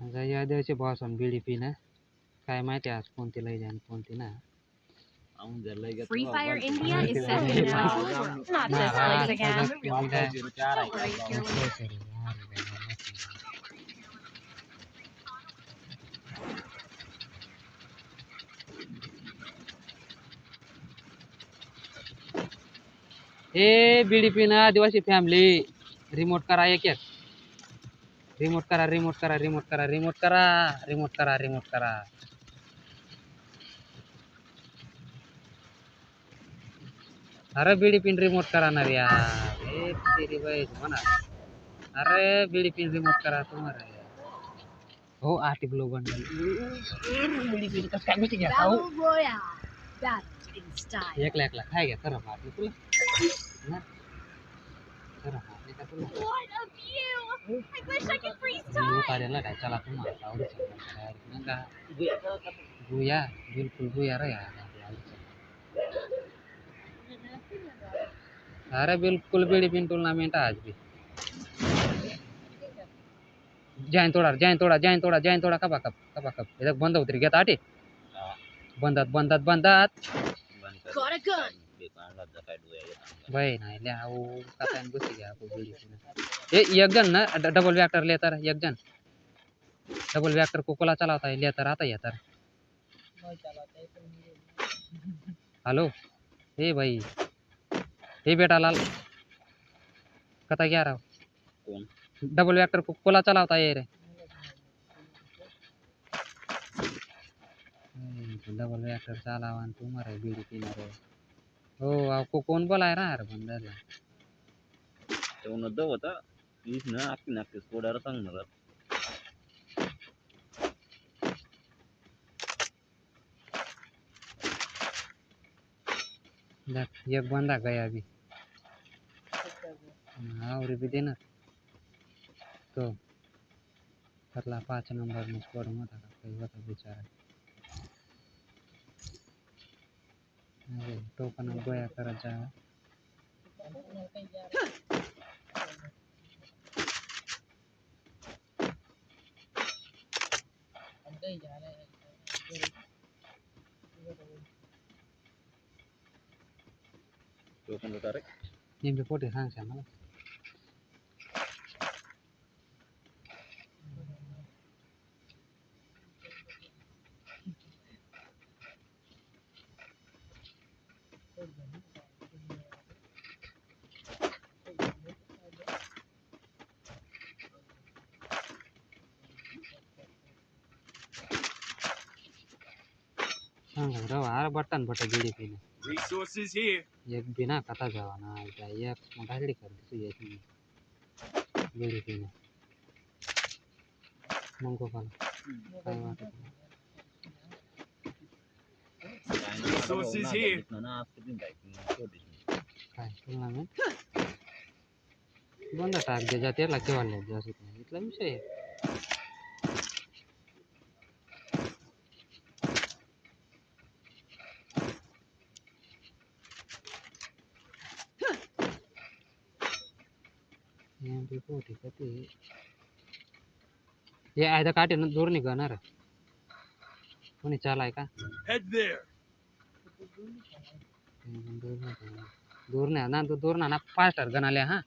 या दिवशी boss on BDP ना काय माहिती आज कोणती लई जाण कोणती ना Free Fire India is set to not this place again. A BDP ना आदिवासी फॅमिली रिमोट करा एक रिमोट करा रिमोट करा रिमोट करा रिमोट करा रिमोट करा रिमोट करा अरे बीडीपी रिमोट करा ना यार ए तेरी बाई म्हणा अरे बीडीपी रिमोट करा तुम्हारे हो आटी ब्लो बंडल बीडीपी कसं काय मिठी घ्या हो एक लाख काय घ्या खरं मारली तुला ना खरं मारली का तुला I wish I could freeze time. उतारेला काय चला तुम्हाला आवडीचं नंगा बुया बिलकुल बुया रे यार अरे बिल्कुल बीडीपी टूर्नामेंट आज भी जैन तोडा कबा कप इधर बंद उतरी घेता आटे बंदात Got a gun. भाई नाही ले आओ कतान बसी गया को बीडीपी ए एक जन ना डबल वेक्टर लेतर एक जन डबल वेक्टर को कोला चलाता है लेतर आता है तर हेलो ए भाई ए बेटा लाल कता क्या रहा कौन डबल वेक्टर को कोला चलाता है रे डबल वेक्टर चलावन तुम्हारे बीडीपी ना रे हो आपको कौन बोलाय ना यार बंदरला तो नद्दा होता इस ना आपकी नाक को डर संग मगर देख एक बंदा गया अभी और भी देना तो पतला 5 नंबर में स्कोर में था कहीं होता बेचारा अरे टोकन गोया कर जा तो कौन बता रहे ये भी पोटे सांग से मला सांग रे यार बटन बीडीपी ने Resources here. एक बिना कथा जावाना एक मोठा रेडी कर दिसू याची बीडीपी ने मंगो खाला काय वाटत Resources here. ना आपके दिन जाए काय टूर्नामेंट बंद टाक दे जाते लागते वाले जसं इथला विषय आहे एमपी 40 कती ये आयदा काटे ना दूर निघणार कोणी चालाय का Head there. दूर नाही ना दूर ना फास्टर गणाले हा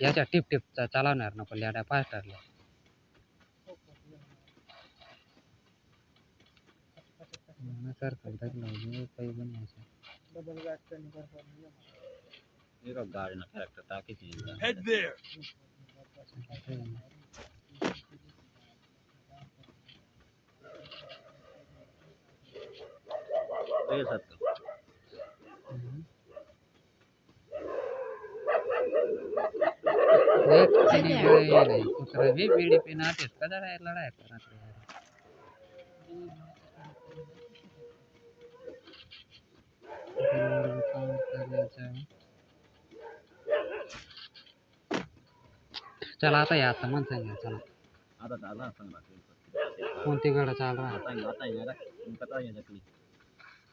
याच्या टिप चालवणार ना पण या फास्टरला सर्कल टाकलं काही बनायचं डबल वेक्टर नि ये का गाड़ी ना कैरेक्टर ताकि थी Head there. ये सर्कल कुत्रा भी बीडीपी ना तेच का लढाई करत चला आता याचा मन सांगा चला आता दादा सांग कोणती गड चाल रहा आता यार उनका तो ये नकली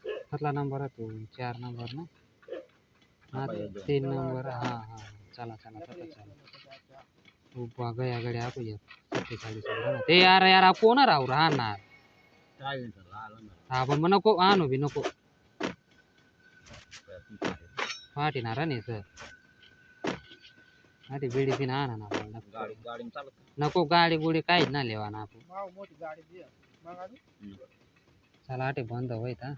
कितना नंबर है तू 4 नंबर ना हाँ 3 नंबर हाँ हाँ चला चला चला गया गड्या आपण 47 राहणार ते यार कोण राहू राहणार काय झालं आलं ना हा पण मग नको आणू बी नको पाठीणार नाही सर आधी बिडी पिन आणा ना आपण. गाडी गाडी चालत नको गाडी गुडी काहीच ना लेवा ना आपण मोठी गाडी दे मग अजून चला आटे बंद होईत हा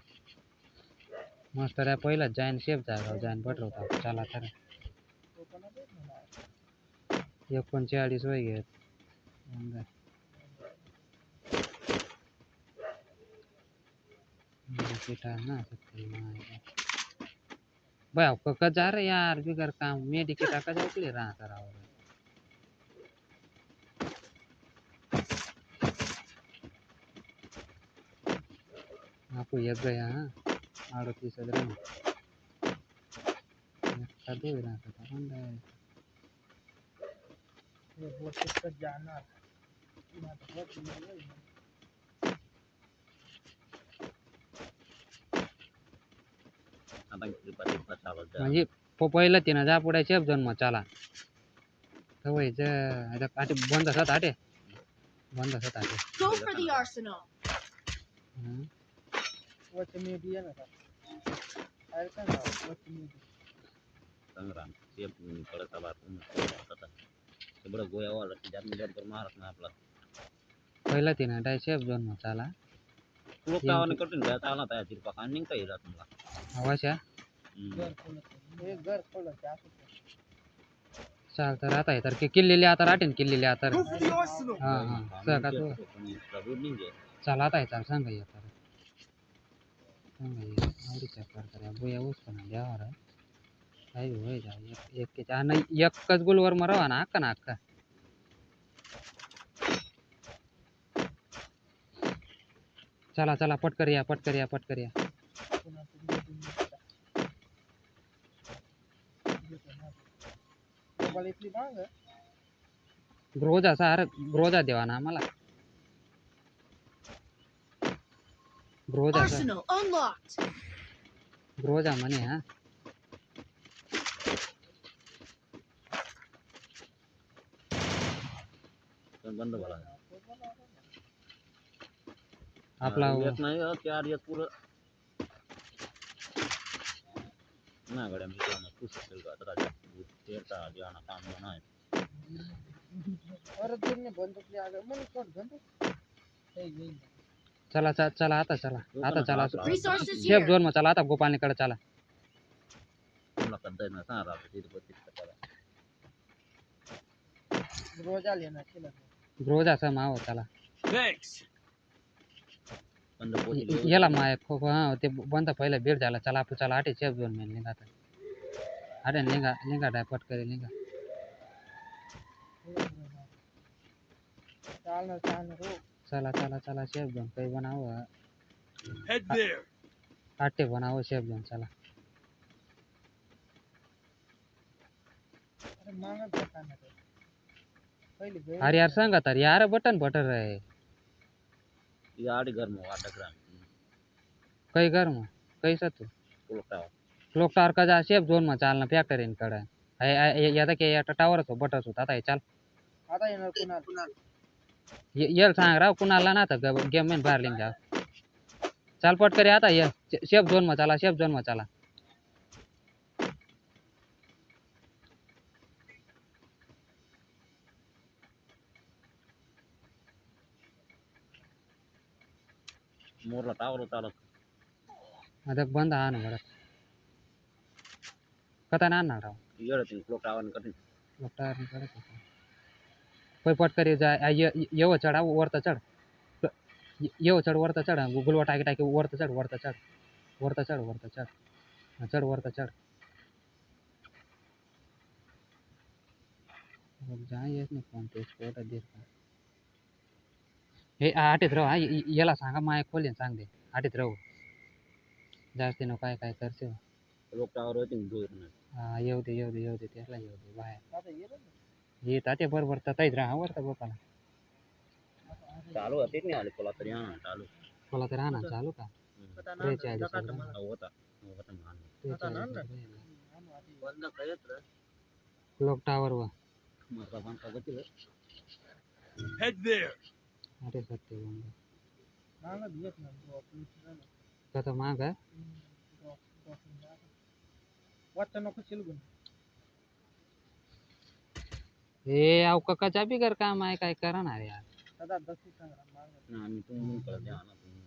मस्त रे पहिला जाईन शेप जागा जाईन पटवता चला तर 39 वय घेत ना भाई आपका जा रहे यार बिगर काम मेडिकेट का जाओ ले रहा था राव आपको एक गया हाँ 38 का दो रहा था बंदा हे बोट कर जाणार आता कृपा चालत जा म्हणजे पहिलं तिनं जा पुढे शेप जन्म चला खवायचं आता आटे बंद असत आटे बंद असत आटे Go for the arsenal. वच मीडिया ना काय काय वच मीडिया संग्राम ते कडक आला आता ते बडं गोयावाला जात मिलियन पर महाराज ना आपला पहिलं तिनं डाय शेप जन्म चला लोक गावाने कटून घ्या चालत आहे तिरपा आणि निघता येईल तुम्हाला अवश्य घर खोलत हे घर खोलत असं चाल तर आता आहे तर किल्लेले आता राहते किल्लेले आता Go for the arsenal. हा हा सका तू जरूर निघे चल आता आहे चाल सांगा ये तर सांगा ये आवडी चक्कर करा बुया उसको ना द्यावर आहे काही होय जा एक के आणि एकच गोलवर मरावा ना अक्का चला चला पटकर या मोबाईल इथली माग ग्रोजा सार ग्रोजा देवा ना आम्हाला ग्रोजा Arsenal unlocked. ग्रोजा म्हणे हा बंद बोला आपला येत नाही चार येत पुरं ना गड्या मी कोण तू असेल का तर तेरता जाना काम नाही अरे दिन बंदूक आगे मन कोण बंदूक हे येईल चला आता चला Resources शेप here. जोन मग चला आता गोपालनीकडे चला तुला कद्दा ना सांग राहतो तिथे बत्तीस करा रोज आले ना केलं ग्रोजा सा माव चला Thanks. बंद पोहोचली याला माय खूप हा ते बंद पहिलं बेड झाला चला आपण चला आटे शेप जोन में निघा अरे निघा डायपट करे निघा चालणार हो चला शेप जोन काही बनाओ Head there. आटे बनाओ शेप जोन चला अरे मागत जाताना पहिले गए अरे यार सांगा तर यार बटन बटर आहे यार घर में वाटा ग्राम कई घर में कैसा तू कोलटा क्लॉक टावर का जा शेप जोन में चालना फॅक्टरी कडे या के या टावरच बटर होता आता चल आता येणार कुणाल ये सांग राव कुणाला ना तर गेम में बाहेर लिंग जा चाल पट करे आता ये शेप जोन में चला मोरला टावर चालत ಅದಕ್ಕೆ ಬಂದ ಆನು ಬರತ್ತೆ कथा ना ना राव येडतीन क्लॉक टावर कठीण डॉक्टर करत पै पट करे जा येव चढा वरता चढ येव चढ वरता चढ गुगल वर टाकी वरता चढ चढ वरता चढ जा येत नाही फोन ते स्पोर्ट दे हे आठीत राव हा याला सांगा माय खोलीन सांग दे आठीत राहू जास्त नो काय करते क्लॉक टावर होती दूर हा येऊ दे त्याला येऊ दे बाहेर आता येणार येत ते बरोबर तताईत राहा वरता गोपाला चालू होते नाही आले कोला तरी हां चालू मला तर राहणार चालू का होता मान बंद करत रे क्लॉक टावर वर माझा बांधता बघितलं Head there. अरे सत्य बंद मागं भी येत नाही ड्रॉप झालं कथा माग ड्रॉप वाटतं नको चिलगून हे अव ककाच्या बिगर काम आहे काय करणार यार सदा दसी संग्राम मागं आम्ही तुम्ही कळत द्या ना तुम्ही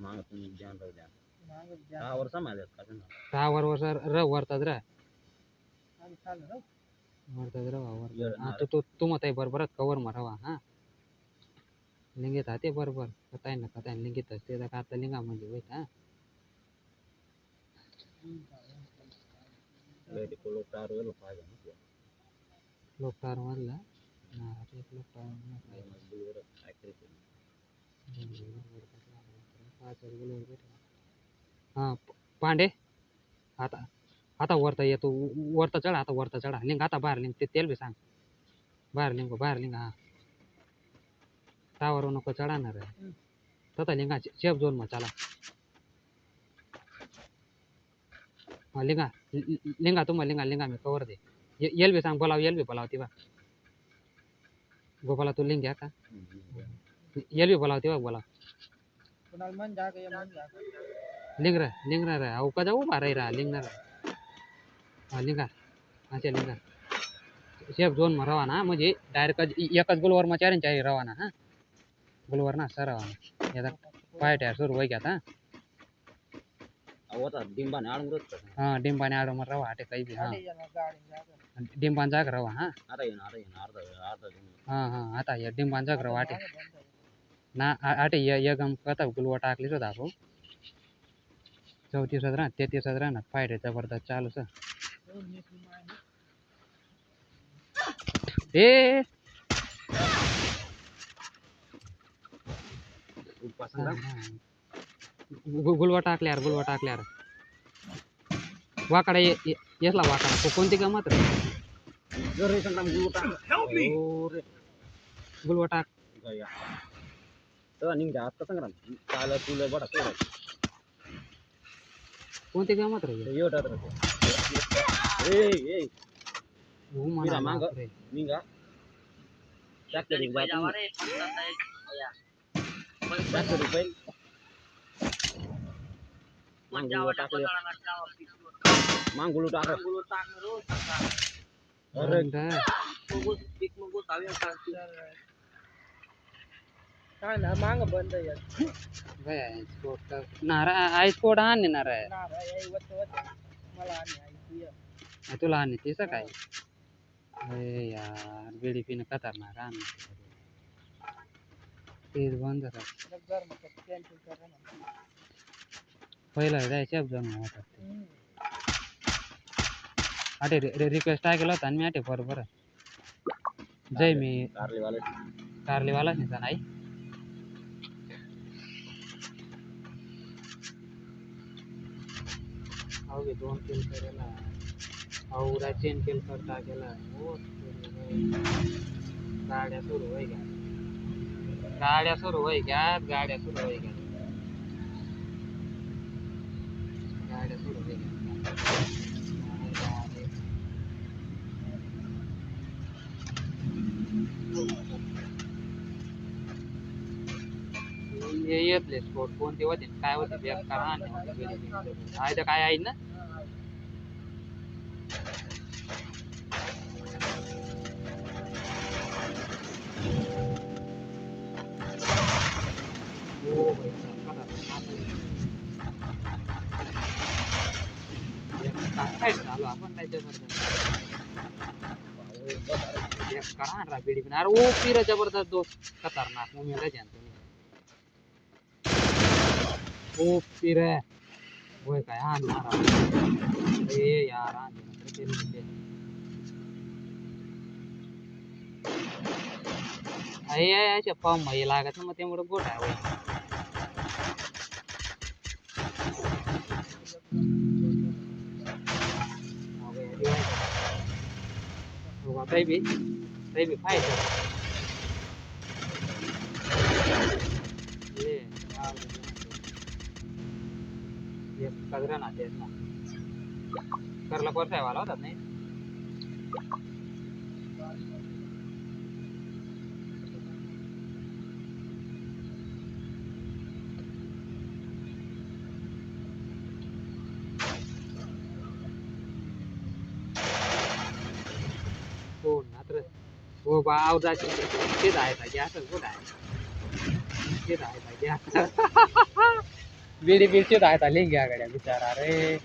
माग तुम्ही ध्यान राहू द्या मागं 6 वर्ष माझ्यात का त्यांना 6 वर्ष वरतात रे आम्ही चाललो ना वरतात रे वर तू मत आहे बरोबर कवर मारावा हा लिंगित ते बरोबर कताय लिंगित असते का आता लिंगा म्हणजे होत हा लय कोलो तार वेलो पाहिजे ना लोक तार मारला ना एक लोक तार बुलवर ऍक्टर हा पांडे आता आता वरता येतो वरता चढा लिंग आता बाहेर लिंग ते तेल बी सांग बाहेर लिंग हा टावर नको चढणार आहे तथा लिंगा शेप झोन मग चला हा लिंगा तुम्हाला लिंगा मी कवर दे येल बी सांग बोलाव ती बा गोपाला तू लिंग घ्या का येल बी बोलाव ती बा बोला कुणाल मन जागा ये मन जागा लिंग रे अहो का जाऊ बारा रा लिंग हा लिंगा अच्छा लिंगा शेप झोन मा रवाना म्हणजे डायरेक्ट एकच गोलवर मा चारी रवाना हा गोलवर ना सर रवाना याचा पाय टायर सुरू होई घ्या आवता डिंबाने आडून रोज हा डिंबाने आडो मग रवा आटे काही बी हा गाडी येणार गाडी जागा डिंबान जाग रवा हा आता येईन अर्धा हा आता या डिंबान जाग रवा आटे मागं बंद आहे. ना आटे ये गम कता गुलवा टाकली होता आपण 34 रन 33 रन फाईट जबरदस्त चालू सर हो, नेट माय ए गुलवा टाकल्यावर वाकडा येसला वाकडा तो कोणती गमत रे जर संगम गुटा Help me. रे गुलवा टाक गया तर निघ जा आता संग्राम चाल तुले बडा तो कोणती गमत रे येवटा तर ए ए हो मिरा म्हणा मांग रे निघा ट्रॅक्टर एक जातो ट्रॅक्टर रुपये मांगुलो टाकले मांगुलो टाक अरे काय ना मागं बंद आहे यार. नारा आईस कोड आणणे नारा ना रे, हे वत मला आणि आई तू ये. तुला आणणे तिचं काय अरे यार बिडी पिणं खतरनाक आणणे तेच बंद कर जब गरम कर कॅन्सल कर ना पहिला जायचे जण होतात अटे रिक्वेस्ट टाकेला होता आणि मी अटे बरोबर जय मी कारलीवाला नाही नाही अवघे 2 किल करेला अवघा 3 किल कर टाकेला हो गाड्या सुरू होई घ्या गाड्या सुरू होई घ्या गाड्या सुरू होई घ्या येतले स्पोर्ट कोणते होते काय होते बेकार आहे तर काय आहे ना काय चालू आपण काय करा बिडी पण अरे ओ फिर जबरदस्त दोस्त खतरनाक मुंह में जानते ओ फिर वो काय हा मारा ए यार आ अरे फॉर्म मध्ये लागत ना मग त्यामुळे गोट आहे काही बी फायदा ना तेच ना करला परसाय वाला होता नाही हो बा आवदाची ते जायचा गॅस कुठं आहे ते जायचा गॅस बिडी बिडची जायचा लिंग्या गड्या बिचारा रे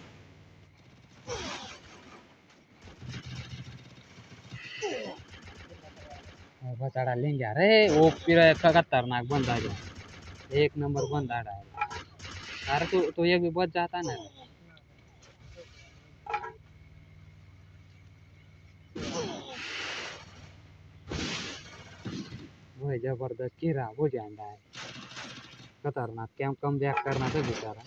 बचाड़ा लिंग्या रे ओ फिर खतरनाक बंदा जो एक नंबर बंदा है अरे तू एक भी बच जाता ना वो जबरदस्त कीड़ा वो जानता है खतरनाक क्या कम बैक करना तो बेचारा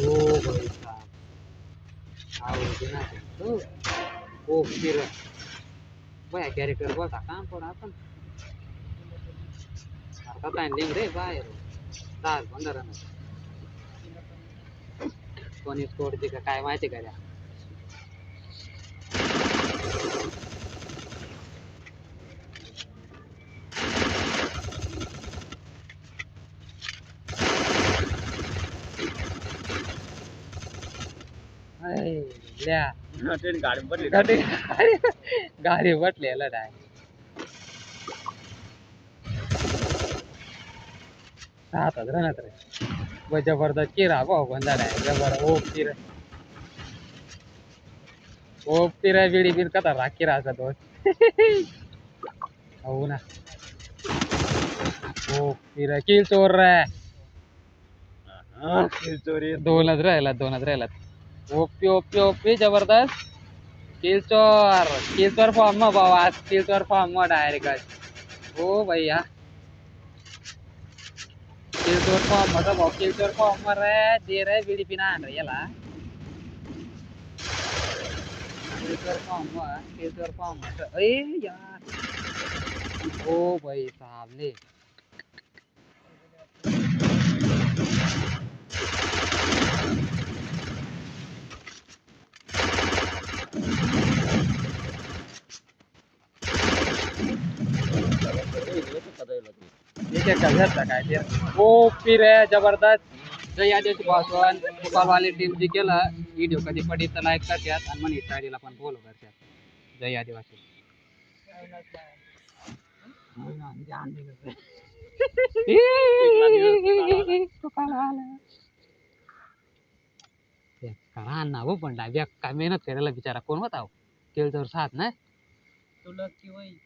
ओ भाई साहब आओ बिना तो ओ फिर बया कॅरेक्टर बोलता काम पण आपण आता काय लिंग रे बाहेर तास बंदर कोणी सोडते का काय माहिती का त्या ल्या ट्रेन गाडी पडली गाडी बटलेला डाय सात हजार रे वो जबरदस्त कीड़ा भाऊ बंदा डाय जबर ओ फिर बिडी बिन कता राखी राहता दोस्त हो ना ओ फिर किल चोर रे चोरी दोनच राहिलात ओपी ओपी ओपी जबरदस्त किल चोर फॉर्म में बाबा किल चोर फॉर्म में डायरेक्ट ओ भैया किल चोर फॉर्म में तो किल चोर फॉर्म में रे दे रहे बीड़ी पिना रे याला किल चोर फॉर्म में तो ए यार ओ भाई साहब ले एक घरचा काय ते ओ फिर जबरदस्त जय आदिवासी भाषण फुटबॉलवाली टीम जी केलं व्हिडिओ कधी पडी तर लाईक करतात आणि मनी स्टाईलला पण फॉलो करतात जय आदिवासी करा ना हो पण डायब्या काय मेहनत करायला बिचारा कोण होता केळ तर साथ ना तुला की वही